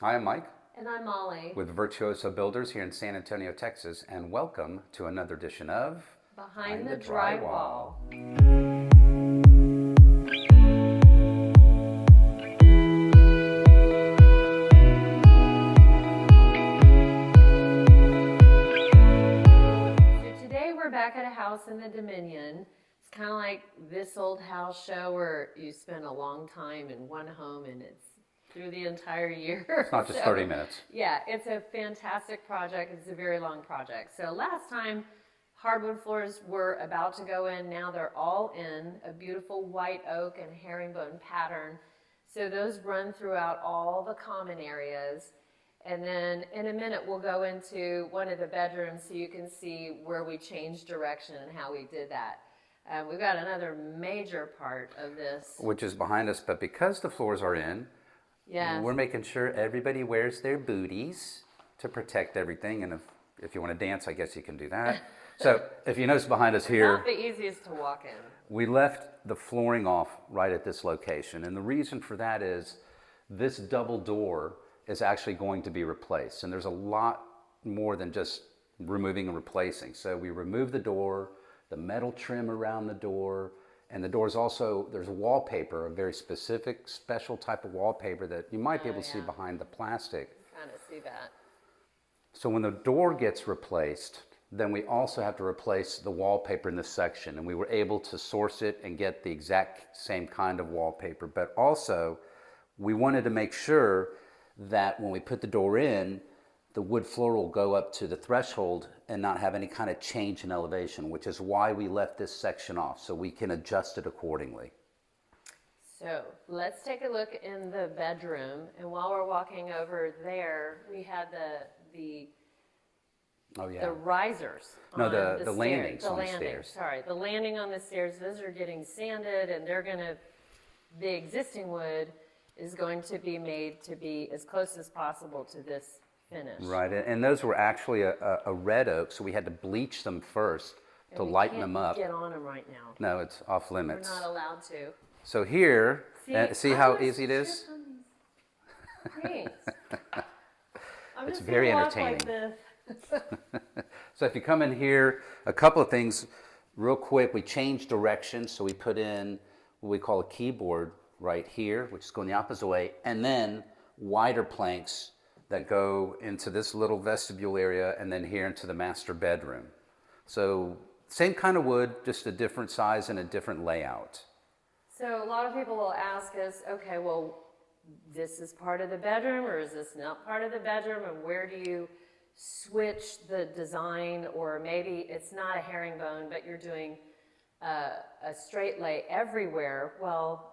Hi, I'm Mike And I'm Molly. with Virtuoso Builders here in San Antonio, Texas, and welcome to another edition of Behind the Drywall. So today we're back at a house in the Dominion. It's kind of like this old house show where you spend a long time in one home and it's through the entire year. It's not just 30 minutes. Yeah, it's a fantastic project. It's a very long project. So last time, hardwood floors were about to go in. Now they're all in a beautiful white oak and herringbone pattern. So those run throughout all the common areas. And then in a minute, we'll go into one of the bedrooms so you can see where we changed direction and how we did that. We've got another major part of this. Which is behind us, but because the floors are in, Yes. we're making sure everybody wears their booties to protect everything. And if you want to dance, I guess you can do that. So if you notice behind us here, Not the easiest to walk in. we left the flooring off right at this location. And the reason for that is this double door is actually going to be replaced. And there's a lot more than just removing and replacing. So we removed the door, the metal trim around the door, and the doors also, there's a wallpaper, a very specific, special type of wallpaper that you might be able to see behind the plastic. Kind of see that. So when the door gets replaced, then we also have to replace the wallpaper in this section. And we were able to source it and get the exact same kind of wallpaper. But also, we wanted to make sure that when we put the door in, the wood floor will go up to the threshold and not have any kind of change in elevation, which is why we left this section off, so we can adjust it accordingly. So let's take a look in the bedroom. And while we're walking over there, we had the Oh, yeah. the risers. No, on the stairs. landings The on the landing, stairs. Sorry, the landing on the stairs. Those are getting sanded, and the existing wood is going to be made to be as close as possible to this finish. Right, and those were actually a red oak, so we had to bleach them first to lighten them up. We can't get on them right now. No, it's off We're limits. not allowed to. So here, see I how was easy it is? just on these things. I'm It's just very gonna walk entertaining. like this. So if you come in here, a couple of things real quick. We changed direction, so we put in what we call a keyboard right here, which is going the opposite way, and then wider planks that go into this little vestibule area and then here into the master bedroom. So same kind of wood, just a different size and a different layout. So a lot of people will ask us, okay, well, this is part of the bedroom or is this not part of the bedroom, and where do you switch the design? Or maybe it's not a herringbone, but you're doing a straight lay everywhere. Well,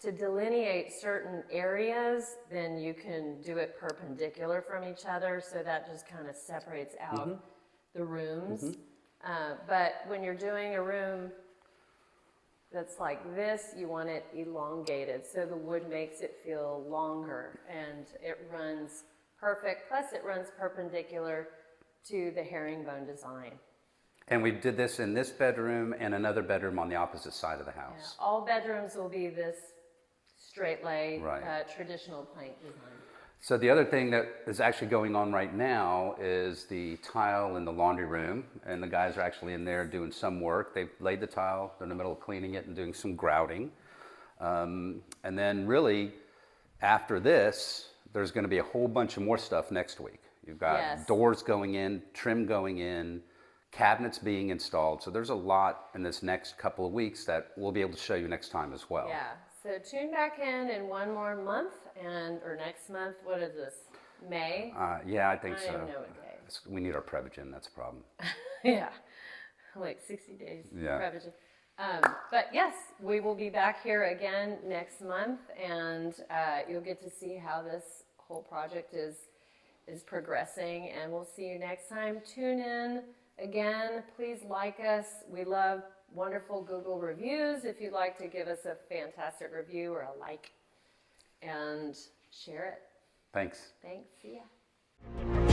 to delineate certain areas, then you can do it perpendicular from each other, so that just kind of separates out the rooms. But when you're doing a room that's like this, you want it elongated, so the wood makes it feel longer and it runs perfect, plus it runs perpendicular to the herringbone design. And we did this in this bedroom and another bedroom on the opposite side of the Yeah, house. all bedrooms will be this straight lay, Right. traditional plank design. So the other thing that is actually going on right now is the tile in the laundry room, and the guys are actually in there doing some work. They've laid the tile, they're in the middle of cleaning it and doing some grouting. And then really, after this, there's gonna be a whole bunch of more stuff next week. You've got Yes. doors going in, trim going in, cabinets being installed. So there's a lot in this next couple of weeks that we'll be able to show you next time as well. Yeah, so tune back in one more month, or next month, what is this, May? Yeah, I think I so. don't even know what day. We need our Prevagen, that's a problem. Yeah, like 60 days. Yeah. Prevagen. But yes, we will be back here again next month, and you'll get to see how this whole project is progressing, and we'll see you next time. Tune in again. Please like us. We love wonderful Google reviews. If you'd like to give us a fantastic review or a like, and share it. Thanks. Thanks. See ya.